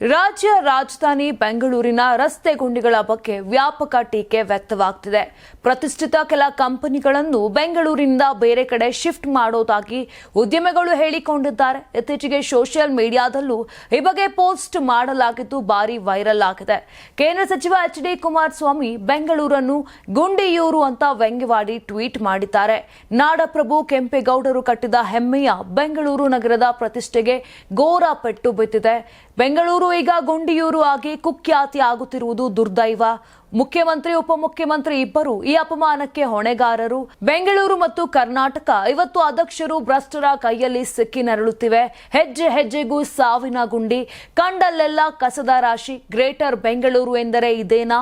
ರಾಜ್ಯ ರಾಜಧಾನಿ ಬೆಂಗಳೂರಿನ ರಸ್ತೆ ಗುಂಡಿಗಳ ಬಗ್ಗೆ ವ್ಯಾಪಕ ಟೀಕೆ ವ್ಯಕ್ತವಾಗ್ತಿದೆ. ಪ್ರತಿಷ್ಠಿತ ಕೆಲ ಕಂಪನಿಗಳನ್ನು ಬೆಂಗಳೂರಿನಿಂದ ಬೇರೆ ಕಡೆ ಶಿಫ್ಟ್ ಮಾಡೋದಾಗಿ ಉದ್ಯಮಿಗಳು ಹೇಳಿಕೊಂಡಿದ್ದಾರೆ. ಇತ್ತೀಚೆಗೆ ಸೋಷಿಯಲ್ ಮೀಡಿಯಾದಲ್ಲೂ ಈ ಬಗ್ಗೆ ಪೋಸ್ಟ್ ಮಾಡಲಾಗಿದ್ದು ಭಾರಿ ವೈರಲ್ ಆಗಿದೆ. ಕೇಂದ್ರ ಸಚಿವ ಎಚ್.ಡಿ. ಕುಮಾರಸ್ವಾಮಿ ಬೆಂಗಳೂರನ್ನು ಗುಂಡಿಯೂರು ಅಂತ ವ್ಯಂಗ್ಯವಾಡಿ ಟ್ವೀಟ್ ಮಾಡಿದ್ದಾರೆ. ನಾಡಪ್ರಭು ಕೆಂಪೇಗೌಡರು ಕಟ್ಟಿದ ಹೆಮ್ಮೆಯ ಬೆಂಗಳೂರು ನಗರದ ಪ್ರತಿಷ್ಠೆಗೆ ಘೋರ ಪೆಟ್ಟು ಬಿದ್ದಿದೆ. ಬೆಂಗಳೂರು ಈಗ ಗುಂಡಿಯೂರು ಆಗಿ ಕುಖ್ಯಾತಿ ಆಗುತ್ತಿರುವುದು ದುರ್ದೈವ. ಮುಖ್ಯಮಂತ್ರಿ ಉಪಮುಖ್ಯಮಂತ್ರಿ ಇಬ್ಬರು ಈ ಅಪಮಾನಕ್ಕೆ ಹೊಣೆಗಾರರು. ಬೆಂಗಳೂರು ಮತ್ತು ಕರ್ನಾಟಕ ಇವತ್ತು ಅಧ್ಯಕ್ಷರು ಭ್ರಷ್ಟರ ಕೈಯಲ್ಲಿ ಸಿಕ್ಕಿ ನರಳುತ್ತಿವೆ. ಹೆಜ್ಜೆ ಹೆಜ್ಜೆಗೂ ಸಾವಿನ ಗುಂಡಿ, ಕಂಡಲ್ಲೆಲ್ಲ ಕಸದ ರಾಶಿ. ಗ್ರೇಟರ್ ಬೆಂಗಳೂರು ಎಂದರೆ ಇದೇನಾ?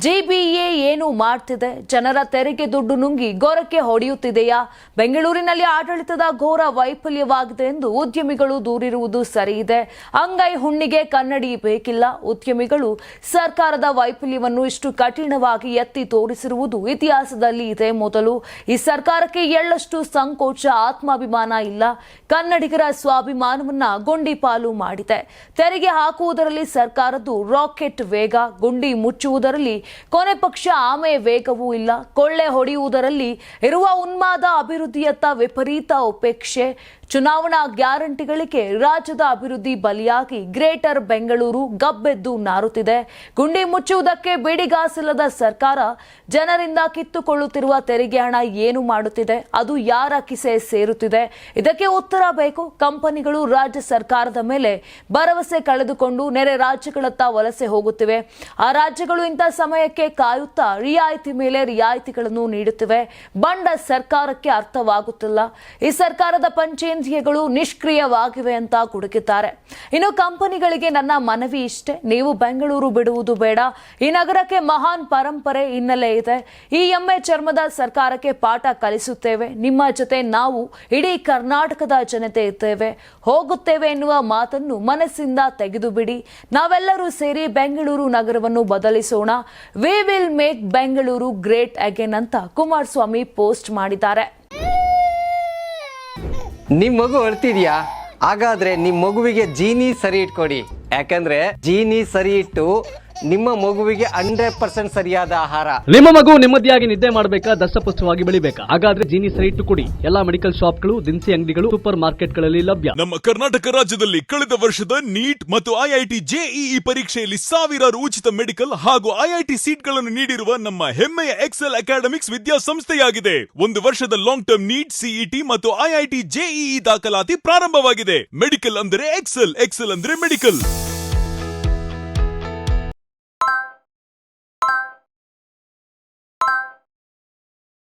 ಜಿಬಿಎ ಏನು ಮಾಡ್ತಿದೆ? ಜನರ ತೆರಿಗೆ ದುಡ್ಡು ನುಂಗಿ ಗೊರಕ್ಕೆ ಹೊಡೆಯುತ್ತಿದೆಯಾ? ಬೆಂಗಳೂರಿನಲ್ಲಿ ಆಡಳಿತದ ಘೋರ ವೈಫಲ್ಯವಾಗಿದೆ ಎಂದು ಉದ್ಯಮಿಗಳು ದೂರಿರುವುದು ಸರಿಯಿದೆ. ಅಂಗೈ ಹುಣ್ಣಿಗೆ ಕನ್ನಡಿ ಬೇಕಿಲ್ಲ. ಉದ್ಯಮಿಗಳು ಸರ್ಕಾರದ ವೈಫಲ್ಯವನ್ನು ಇಷ್ಟು ಕಠಿಣವಾಗಿ ಎತ್ತಿ ತೋರಿಸಿರುವುದು ಇತಿಹಾಸದಲ್ಲಿ ಇದೆ ಮೊದಲು. ಈ ಸರ್ಕಾರಕ್ಕೆ ಎಳ್ಳಷ್ಟು ಸಂಕೋಚ, ಆತ್ಮಾಭಿಮಾನ ಇಲ್ಲ. ಕನ್ನಡಿಗರ ಸ್ವಾಭಿಮಾನವನ್ನ ಗುಂಡಿ ಪಾಲು ಮಾಡಿದೆ. ತೆರಿಗೆ ಹಾಕುವುದರಲ್ಲಿ ಸರ್ಕಾರದ್ದು ರಾಕೆಟ್ ವೇಗ, ಗುಂಡಿ ಮುಚ್ಚುವುದರಲ್ಲಿ ಕೊನೆ ಪಕ್ಷ ಆಮೆ ವೇಗವೂ ಇಲ್ಲ. ಕೊಳ್ಳೆ ಹೊಡೆಯುವುದರಲ್ಲಿ ಇರುವ ಉನ್ಮಾದ, ಅಭಿವೃದ್ಧಿಯತ್ತ ವಿಪರೀತ ಉಪೇಕ್ಷೆ. ಚುನಾವಣಾ ಗ್ಯಾರಂಟಿಗಳಿಗೆ ರಾಜ್ಯದ ಅಭಿವೃದ್ಧಿ ಬಲಿಯಾಗಿ ಗ್ರೇಟರ್ ಬೆಂಗಳೂರು ಗಬ್ಬೆದ್ದು ನಾರುತ್ತಿದೆ. ಗುಂಡಿ ಮುಚ್ಚುವುದಕ್ಕೆ ಬಿಡಿಗಾಸಿಲ್ಲದ ಸರ್ಕಾರ ಜನರಿಂದ ಕಿತ್ತುಕೊಳ್ಳುತ್ತಿರುವ ತೆರಿಗೆ ಹಣ ಏನು ಮಾಡುತ್ತಿದೆ? ಅದು ಯಾರ ಕಿಸೆ ಸೇರುತ್ತಿದೆ? ಇದಕ್ಕೆ ಉತ್ತರ ಬೇಕು. ಕಂಪನಿಗಳು ರಾಜ್ಯ ಸರ್ಕಾರದ ಮೇಲೆ ಭರವಸೆ ಕಳೆದುಕೊಂಡು ನೆರೆ ರಾಜ್ಯಗಳತ್ತ ವಲಸೆ ಹೋಗುತ್ತಿವೆ. ಆ ರಾಜ್ಯಗಳು ಇಂಥ ಸಮಯಕ್ಕೆ ಕಾಯುತ್ತಾ ರಿಯಾಯಿತಿ ಮೇಲೆ ರಿಯಾಯಿತಿಗಳನ್ನು ನೀಡುತ್ತಿವೆ. ಬಂಡ ಸರ್ಕಾರಕ್ಕೆ ಅರ್ಥವಾಗುತ್ತಿಲ್ಲ. ಈ ಸರ್ಕಾರದ ಪಂಚೇಂದ್ರಿಯಗಳು ನಿಷ್ಕ್ರಿಯವಾಗಿವೆ ಅಂತ ಕುಡುಕಿದ್ದಾರೆ. ಇನ್ನು ಕಂಪನಿಗಳಿಗೆ ನನ್ನ ಮನವಿ ಇಷ್ಟೇ, ನೀವು ಬೆಂಗಳೂರು ಬಿಡುವುದು ಬೇಡ. ಈ ನಗರಕ್ಕೆ ಮಹಾನ್ ಪರಂಪರೆ ಹಿನ್ನೆಲೆ ಇದೆ. ಈ ಎಮ್ಮೆ ಚರ್ಮದ ಸರ್ಕಾರಕ್ಕೆ ಪಾಠ ಕಲಿಸುತ್ತೇವೆ. ನಿಮ್ಮ ಜೊತೆ ನಾವು ಇಡೀ ಕರ್ನಾಟಕದ ಜನತೆ ಇದ್ದೇವೆ, ಹೋಗುತ್ತೇವೆ ಎನ್ನುವ ಮಾತನ್ನು ಮನಸ್ಸಿಂದ ತೆಗೆದು ಬಿಡಿ. ನಾವೆಲ್ಲರೂ ಸೇರಿ ಬೆಂಗಳೂರು ನಗರವನ್ನು ಬದಲಿಸೋಣ. We will make Bengaluru great again ಅಂತ ಕುಮಾರಸ್ವಾಮಿ ಪೋಸ್ಟ್ ಮಾಡಿದ್ದಾರೆ. ನಿಮ್ ಮಗು ಅಳ್ತಿದ್ಯಾ? ಹಾಗಾದ್ರೆ ನಿಮ್ ಮಗುವಿಗೆ ಜೀನಿ ಸರಿ ಇಟ್ಕೊಡಿ. ಯಾಕಂದ್ರೆ ಜೀನಿ ಸರಿ ಇಟ್ಟು ನಿಮ್ಮ ಮಗುವಿಗೆ 100% ಸರಿಯಾದ ಆಹಾರ. ನಿಮ್ಮ ಮಗು ನೆಮ್ಮದಿಯಾಗಿ ನಿದ್ದೆ ಮಾಡಬೇಕಾ, ದಷ್ಟಪುಷ್ಟವಾಗಿ ಬೆಳಿಬೇಕಾ? ಹಾಗಾದ್ರೆ ಜೀನಿ ಸರಿ ಇಟ್ಟು ಕೊಡಿ. ಎಲ್ಲಾ ಮೆಡಿಕಲ್ ಶಾಪ್ಗಳು, ದಿನಸಿ ಅಂಗಡಿಗಳು, ಸೂಪರ್ ಮಾರ್ಕೆಟ್ಗಳಲ್ಲಿ ಲಭ್ಯ. ನಮ್ಮ ಕರ್ನಾಟಕ ರಾಜ್ಯದಲ್ಲಿ ಕಳೆದ ವರ್ಷದ ನೀಟ್ ಮತ್ತು ಐಐಟಿ ಜೆಇಇ ಪರೀಕ್ಷೆಯಲ್ಲಿ ಸಾವಿರಾರು ಉಚಿತ ಮೆಡಿಕಲ್ ಹಾಗೂ ಐಐಟಿ ಸೀಟ್ಗಳನ್ನು ನೀಡಿರುವ ನಮ್ಮ ಹೆಮ್ಮೆಯ ಎಕ್ಸೆಲ್ ಅಕಾಡೆಮಿಕ್ಸ್ ವಿದ್ಯಾಸಂಸ್ಥೆಯಾಗಿದೆ. ಒಂದು ವರ್ಷದ ಲಾಂಗ್ ಟರ್ಮ್ ನೀಟ್, ಸಿಇಟಿ ಮತ್ತು ಐಐಟಿ ಜೆಇಇ ದಾಖಲಾತಿ ಪ್ರಾರಂಭವಾಗಿದೆ. ಮೆಡಿಕಲ್ ಅಂದರೆ ಎಕ್ಸೆಲ್, ಎಕ್ಸೆಲ್ ಅಂದ್ರೆ ಮೆಡಿಕಲ್.